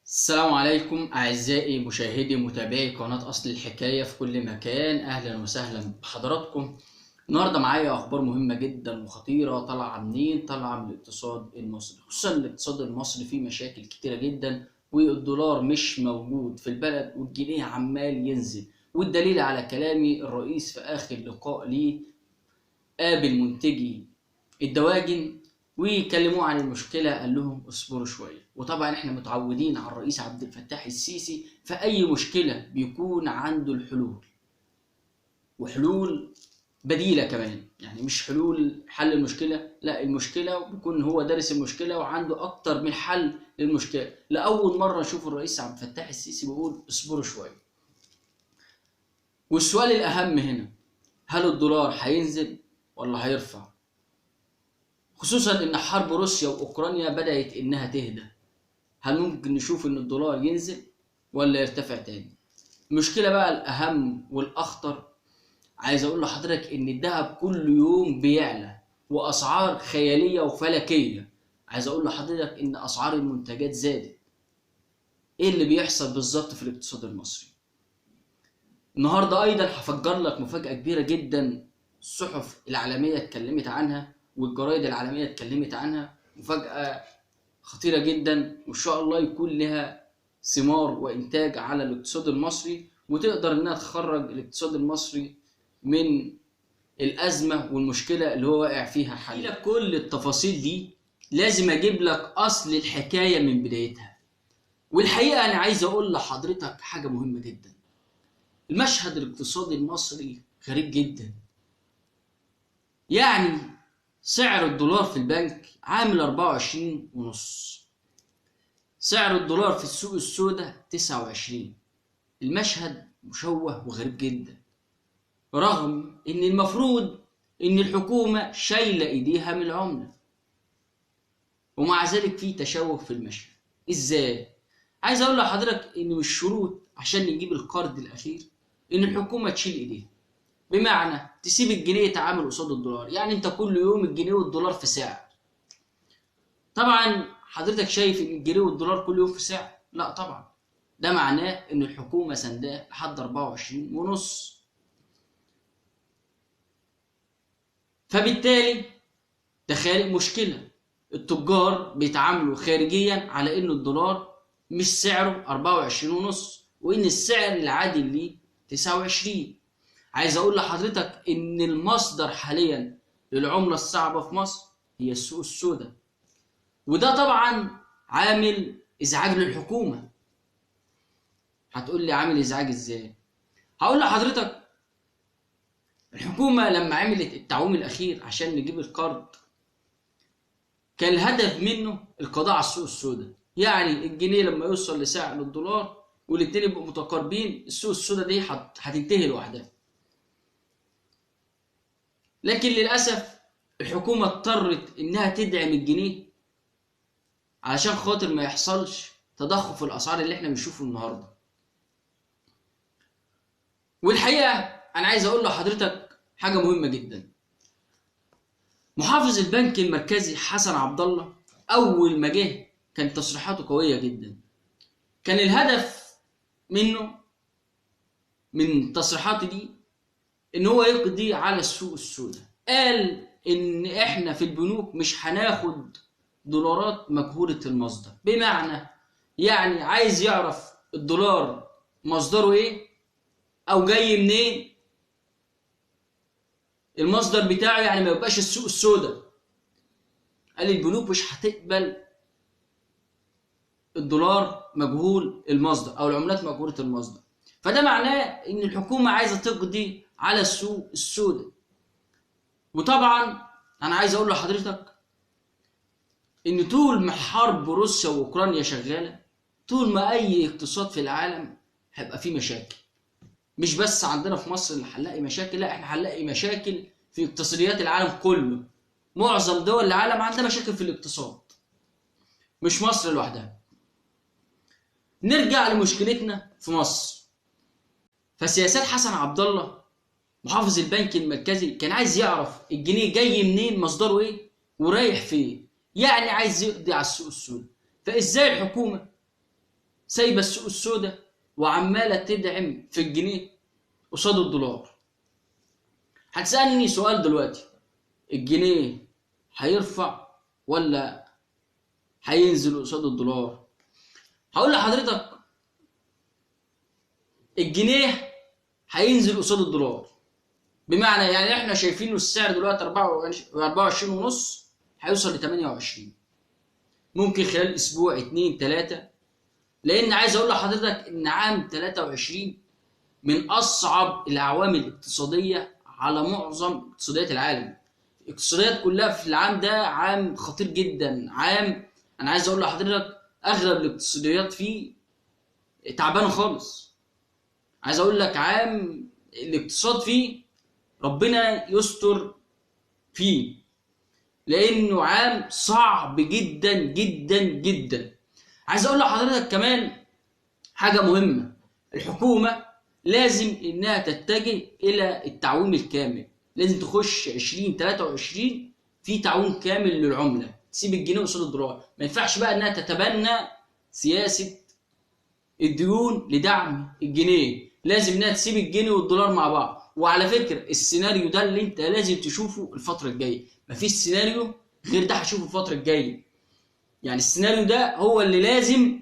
السلام عليكم أعزائي مشاهدي متابعي قناة أصل الحكاية في كل مكان. أهلا وسهلا بحضراتكم. النهاردة معايا أخبار مهمة جدا وخطيرة طالعة منين؟ طالعة من الاقتصاد المصري، خصوصا الاقتصاد المصري فيه مشاكل كتيرة جدا، والدولار مش موجود في البلد والجنيه عمال ينزل. والدليل على كلامي الرئيس في آخر لقاء ليه قابل منتجي الدواجن ويكلموه عن المشكله، قال لهم اصبروا شويه. وطبعا احنا متعودين على الرئيس عبد الفتاح السيسي في اي مشكله بيكون عنده الحلول، وحلول بديله كمان، يعني مش حل المشكله، لا، المشكله بيكون هو دارس المشكله وعنده اكتر من حل للمشكله. لاول مره نشوف الرئيس عبد الفتاح السيسي بيقول اصبروا شويه. والسؤال الاهم هنا، هل الدولار هينزل ولا هيرفع؟ خصوصا ان حرب روسيا واوكرانيا بدأت انها تهدى. هل ممكن نشوف ان الدولار ينزل ولا يرتفع تاني؟ المشكلة بقى الاهم والاخطر، عايز اقول لحضرتك ان الذهب كل يوم بيعلى واسعار خيالية وفلكية. عايز اقول لحضرتك ان اسعار المنتجات زادت. ايه اللي بيحصل بالظبط في الاقتصاد المصري؟ النهارده ايضا هفجر لك مفاجأة كبيرة جدا، الصحف العالمية اتكلمت عنها والجرايد العالمية اتكلمت عنها. مفاجأة خطيرة جدا، وإن شاء الله يكون لها ثمار وإنتاج على الاقتصاد المصري، وتقدر إنها تخرج الاقتصاد المصري من الأزمة والمشكلة اللي هو واقع فيها حاليا. لك كل التفاصيل دي لازم أجيب لك أصل الحكاية من بدايتها. والحقيقة أنا عايز أقول لحضرتك حاجة مهمة جدا. المشهد الاقتصادي المصري غريب جدا. يعني سعر الدولار في البنك عامل 24.5، سعر الدولار في السوق السوداء 29. المشهد مشوه وغريب جدا، رغم ان المفروض ان الحكومة شايلة ايديها من العملة، ومع ذلك في تشوه في المشهد. ازاي؟ عايز اقول لحضرتك ان مش شروط عشان نجيب القرض الاخير ان الحكومة تشيل ايديها، بمعنى تسيب الجنيه يتعامل قصاد الدولار. يعني انت كل يوم الجنيه والدولار في سعر. طبعا حضرتك شايف ان الجنيه والدولار كل يوم في سعر؟ لا طبعا، ده معناه ان الحكومه سنداه لحد 24.5. فبالتالي ده خارج مشكله. التجار بيتعاملوا خارجيا على ان الدولار مش سعره 24.5 وان السعر العادي ليه 29. عايز اقول لحضرتك ان المصدر حاليا للعمله الصعبه في مصر هي السوق السوداء، وده طبعا عامل ازعاج للحكومه. هتقول لي عامل ازعاج ازاي؟ هقول لحضرتك الحكومه لما عملت التعويم الاخير عشان نجيب القرض كان الهدف منه القضاء على السوق السوداء. يعني الجنيه لما يوصل لسعر الدولار والاتنين يبقوا متقاربين، السوق السوداء دي هتنتهي لوحدها. لكن للاسف الحكومه اضطرت انها تدعم الجنيه علشان خاطر ما يحصلش تضخم في الاسعار اللي احنا بنشوفه النهارده. والحقيقه انا عايز اقول لحضرتك حاجه مهمه جدا. محافظ البنك المركزي حسن عبد الله اول ما جه كان تصريحاته قويه جدا. كان الهدف منه من تصريحاته دي ان هو يقضي على السوق السوداء. قال ان احنا في البنوك مش هناخد دولارات مجهوله المصدر، بمعنى يعني عايز يعرف الدولار مصدره ايه او جاي منين، المصدر بتاعه، يعني ما يبقاش السوق السوداء. قال البنوك مش هتقبل الدولار مجهول المصدر او العملات مجهوله المصدر. فده معناه ان الحكومه عايزه تقضي على السوق السوداء. وطبعا انا عايز اقول لحضرتك ان طول ما حرب روسيا واوكرانيا شغاله، طول ما اي اقتصاد في العالم هيبقى فيه مشاكل. مش بس عندنا في مصر اللي هنلاقي مشاكل، لا، احنا هنلاقي مشاكل في اقتصاديات العالم كله. معظم دول العالم عندها مشاكل في الاقتصاد، مش مصر لوحدها. نرجع لمشكلتنا في مصر. فسياسات حسن عبد الله محافظ البنك المركزي كان عايز يعرف الجنيه جاي منين، مصدره ايه ورايح فين. يعني عايز يقضي على السوق السوداء. فازاي الحكومه سايبه السوق السوداء وعماله تدعم في الجنيه قصاد الدولار. هتسالني سؤال دلوقتي، الجنيه هيرفع ولا هينزل قصاد الدولار؟ هقول لحضرتك الجنيه هينزل قصاد الدولار. بمعنى يعني احنا شايفين السعر دلوقتي 24 ونص، هيوصل ل 28 ممكن خلال اسبوع 2 3. لان عايز اقول لحضرتك ان عام 23 من اصعب الاعوام الاقتصاديه على معظم اقتصاديات العالم. الاقتصاديات كلها في العام ده عام خطير جدا. عام انا عايز اقول لحضرتك اغلب الاقتصاديات فيه تعبانه خالص. عايز اقول لك عام الاقتصاد فيه ربنا يستر فيه، لانه عام صعب جدا جدا جدا. عايز اقول لحضرتك كمان حاجه مهمه، الحكومه لازم انها تتجه الى التعويم الكامل. لازم تخش 2023 في تعويم كامل للعمله، تسيب الجنيه قصاد الدولار. ما ينفعش بقى انها تتبنى سياسه الديون لدعم الجنيه، لازم انها تسيب الجنيه والدولار مع بعض. وعلى فكره السيناريو ده اللي انت لازم تشوفه الفتره الجايه، مفيش سيناريو غير ده هتشوفه الفتره الجايه. يعني السيناريو ده هو اللي لازم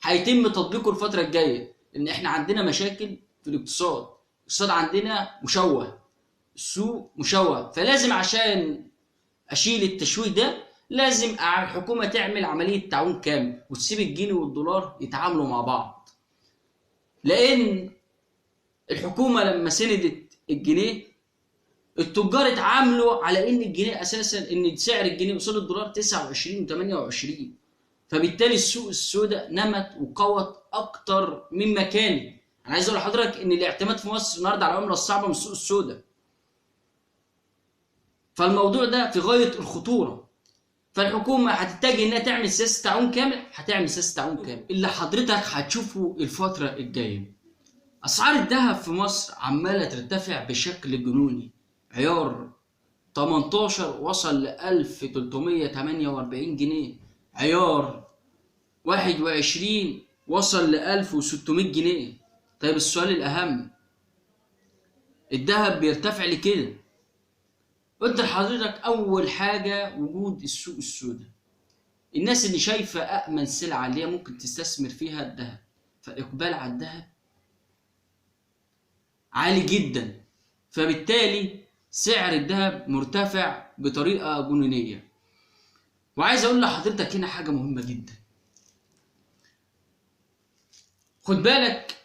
هيتم تطبيقه الفتره الجايه، لان احنا عندنا مشاكل في الاقتصاد. الاقتصاد عندنا مشوه، السوق مشوه. فلازم عشان اشيل التشويه ده لازم الحكومه تعمل عمليه تعاون كامل وتسيب الجنيه والدولار يتعاملوا مع بعض. لان الحكومه لما سندت الجنيه التجار اتعاملوا على ان الجنيه اساسا، ان سعر الجنيه قصاد الدولار 29 و28، فبالتالي السوق السوداء نمت وقوت اكتر مما كان. انا عايز اقول لحضرتك ان الاعتماد في مصر النهارده على العمله الصعبه من السوق السوداء. فالموضوع ده في غايه الخطوره. فالحكومه هتتجه انها تعمل سياسه تعاون كامل، هتعمل سياسه تعاون كامل. اللي حضرتك هتشوفه الفتره الجايه، اسعار الذهب في مصر عماله ترتفع بشكل جنوني. عيار 18 وصل ل 1348 جنيه، عيار 21 وصل ل 1600 جنيه. طيب السؤال الاهم، الذهب بيرتفع لكده؟ قلت لحضرتك اول حاجه وجود السوق السوداء. الناس اللي شايفه امن سلعه اللي هي ممكن تستثمر فيها الذهب، فاقبال على الذهب عالي جدا، فبالتالي سعر الذهب مرتفع بطريقه جنونيه. وعايز اقول لحضرتك هنا حاجه مهمه جدا، خد بالك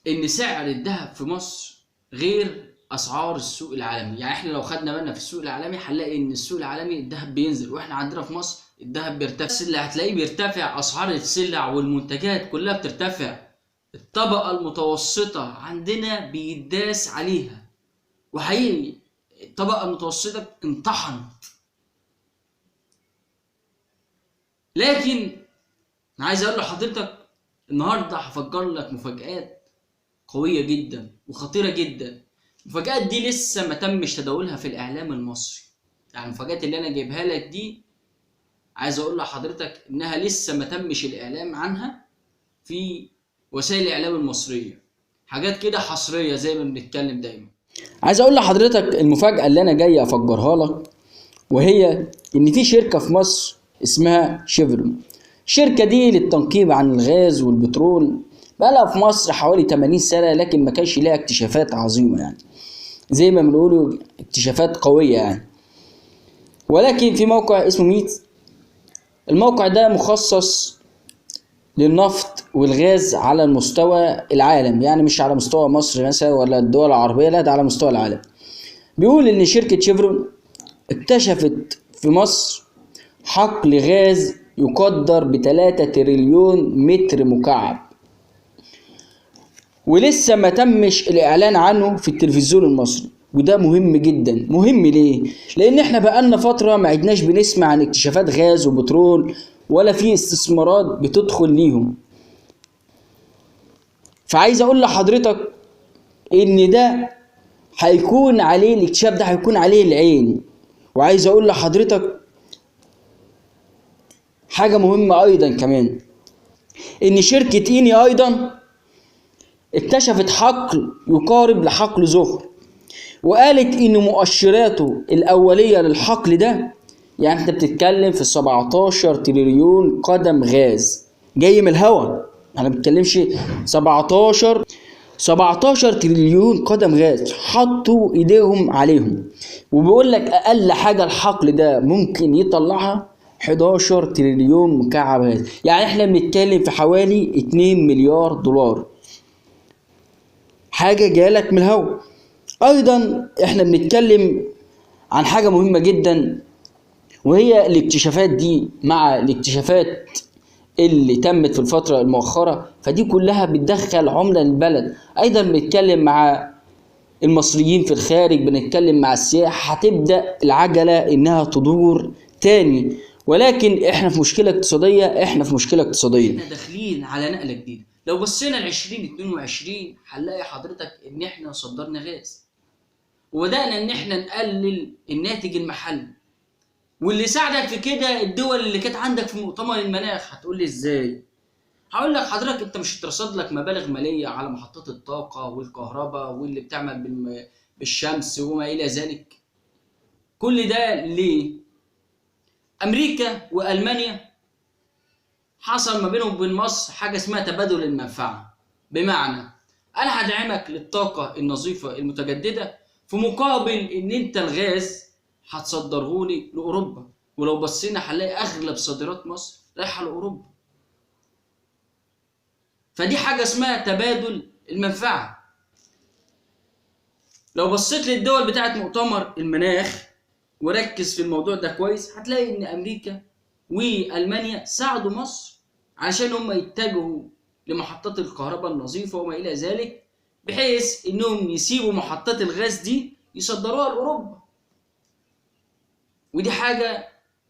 ان سعر الذهب في مصر غير اسعار السوق العالمي. يعني احنا لو خدنا بالنا في السوق العالمي هنلاقي ان السوق العالمي الذهب بينزل، واحنا عندنا في مصر الذهب بيرتفع. بس اللي هتلاقيه بيرتفع اسعار السلع والمنتجات كلها بترتفع. الطبقه المتوسطه عندنا بيداس عليها، وحقيقي الطبقه المتوسطه انطحنت. لكن انا عايز اقول لحضرتك النهارده هفجر لك مفاجآت قويه جدا وخطيره جدا. المفاجآت دي لسه ما تمش تداولها في الاعلام المصري. يعني المفاجآت اللي انا جايبها لك دي عايز اقول لحضرتك انها لسه ما تمش الاعلام عنها في وسائل الاعلام المصريه. حاجات كده حصريه زي ما بنتكلم دايما. عايز اقول لحضرتك المفاجاه اللي انا جاي افجرها لك، وهي ان في شركه في مصر اسمها شيفرون. الشركه دي للتنقيب عن الغاز والبترول بقالها في مصر حوالي 80 سنه، لكن ما كانش ليها اكتشافات عظيمه، يعني زي ما بنقولوا اكتشافات قويه يعني. ولكن في موقع اسمه ميت، الموقع ده مخصص للنفط والغاز على المستوى العالم، يعني مش على مستوى مصر مثلا ولا الدول العربية، لا ده على مستوى العالم. بيقول ان شركة شيفرون اكتشفت في مصر حقل غاز يقدر ب3 تريليون متر مكعب، ولسه ما تمش الاعلان عنه في التلفزيون المصري. وده مهم جدا. مهم ليه؟ لان احنا بقالنا فترة ما عدناش بنسمع عن اكتشافات غاز وبترول ولا في استثمارات بتدخل ليهم. فعايز اقول لحضرتك ان ده هيكون عليه الاكتشاف ده هيكون عليه العين. وعايز اقول لحضرتك حاجة مهمة ايضا كمان، ان شركة إيني ايضا اكتشفت حقل يقارب لحقل زهر، وقالت ان مؤشراته الاولية للحقل ده، يعني انت بتتكلم في 17 تريليون قدم غاز جاي من الهواء. انا ما بتكلمش 17 تريليون قدم غاز حطوا ايديهم عليهم. وبيقول لك اقل حاجه الحقل ده ممكن يطلعها 11 تريليون مكعب غاز، يعني احنا بنتكلم في حوالي 2 مليار دولار حاجه جالك من الهواء. ايضا احنا بنتكلم عن حاجه مهمه جدا، وهي الاكتشافات دي مع الاكتشافات اللي تمت في الفترة المؤخرة، فدي كلها بتدخل عملة للبلد. أيضا بنتكلم مع المصريين في الخارج، بنتكلم مع السياح، هتبدأ العجلة إنها تدور تاني. ولكن إحنا في مشكلة اقتصادية، احنا داخلين على نقلة جديدة. لو بصينا ل 2022 هنلاقي حضرتك إن احنا صدرنا غاز، وبدأنا إن احنا نقلل الناتج المحلي. واللي ساعدك في كده الدول اللي كانت عندك في مؤتمر المناخ. هتقول لي ازاي؟ هقول لك حضرتك انت مش اترصد لك مبالغ ماليه على محطات الطاقه والكهرباء واللي بتعمل بالشمس وما الى ذلك؟ كل ده ليه؟ امريكا والمانيا حصل ما بينهم وبين مصر حاجه اسمها تبادل المنفعه. بمعنى انا هدعمك للطاقه النظيفه المتجدده في مقابل ان انت الغاز هتصدره لي لاوروبا. ولو بصينا هنلاقي اغلب صادرات مصر رايحه لاوروبا. فدي حاجه اسمها تبادل المنفعه. لو بصيت للدول بتاعت مؤتمر المناخ وركز في الموضوع ده كويس، هتلاقي ان امريكا والمانيا ساعدوا مصر علشان هم يتجهوا لمحطات الكهرباء النظيفه وما الى ذلك، بحيث انهم يسيبوا محطات الغاز دي يصدروها لاوروبا. ودي حاجه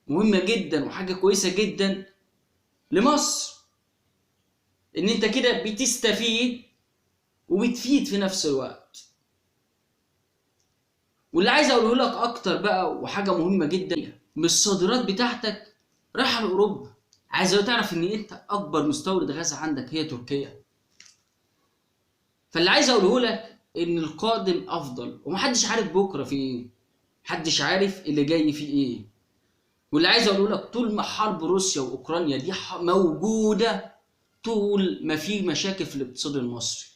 مهمه جدا وحاجه كويسه جدا لمصر، ان انت كده بتستفيد وبتفيد في نفس الوقت. واللي عايز اقوله لك اكتر بقى وحاجه مهمه جدا، من الصادرات بتاعتك رايحه لاوروبا. عايز تعرف ان انت اكبر مستورد غاز عندك هي تركيا. فاللي عايز اقوله لك ان القادم افضل، ومحدش عارف بكره في ايه، محدش عارف اللي جاي فيه ايه. واللي عايز اقوله لك طول ما حرب روسيا واوكرانيا دي موجوده، طول ما في مشاكل في الاقتصاد المصري.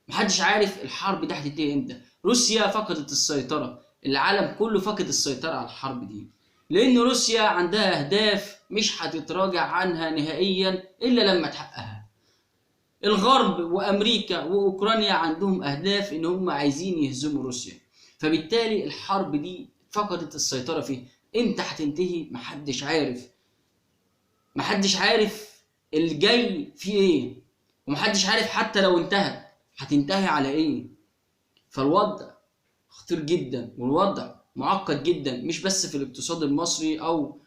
محدش عارف الحرب دي هتنتهي امتى. روسيا فقدت السيطره، العالم كله فقد السيطره على الحرب دي، لان روسيا عندها اهداف مش هتتراجع عنها نهائيا الا لما تحققها. الغرب وامريكا واوكرانيا عندهم اهداف ان هم عايزين يهزموا روسيا، فبالتالي الحرب دي فقدت السيطره فيه. امتى هتنتهي محدش عارف. محدش عارف اللي جاي فيه ايه، ومحدش عارف حتى لو انتهت هتنتهي على ايه. فالوضع خطير جدا، والوضع معقد جدا، مش بس في الاقتصاد المصري او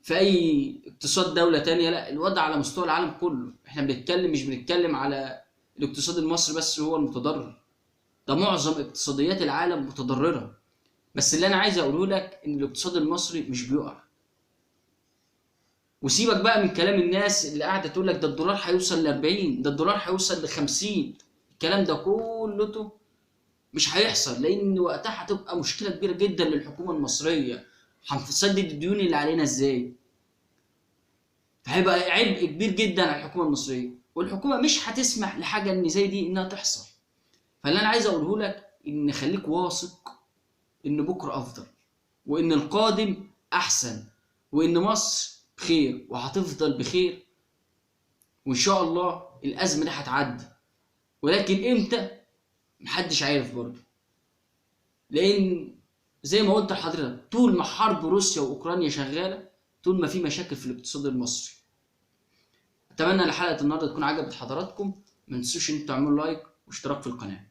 في اي اقتصاد دولة تانية، لا، الوضع على مستوى العالم كله. احنا مش بنتكلم على الاقتصاد المصري بس هو المتضرر، ده معظم اقتصاديات العالم متضررة. بس اللي انا عايز اقوله لك ان الاقتصاد المصري مش بيقع. وسيبك بقى من كلام الناس اللي قاعده تقول لك ده الدولار هيوصل ل 40، ده الدولار هيوصل ل 50. الكلام ده كله مش هيحصل، لان وقتها هتبقى مشكله كبيره جدا للحكومه المصريه. هنسدد الديون اللي علينا ازاي؟ فهيبقى عبء كبير جدا على الحكومه المصريه، والحكومه مش هتسمح لحاجه ان زي دي انها تحصل. فاللي انا عايز اقوله لك ان خليك واثق ان بكره افضل، وان القادم احسن، وان مصر بخير وهتفضل بخير، وان شاء الله الازمه دي هتعدي. ولكن امتى محدش عارف برضه، لان زي ما قلت لحضرتك طول ما حرب روسيا واوكرانيا شغاله، طول ما في مشاكل في الاقتصاد المصري. اتمنى ان حلقه النهارده تكون عجبت حضراتكم. ما تنسوش ان انتوا تعملوا لايك واشتراك في القناه.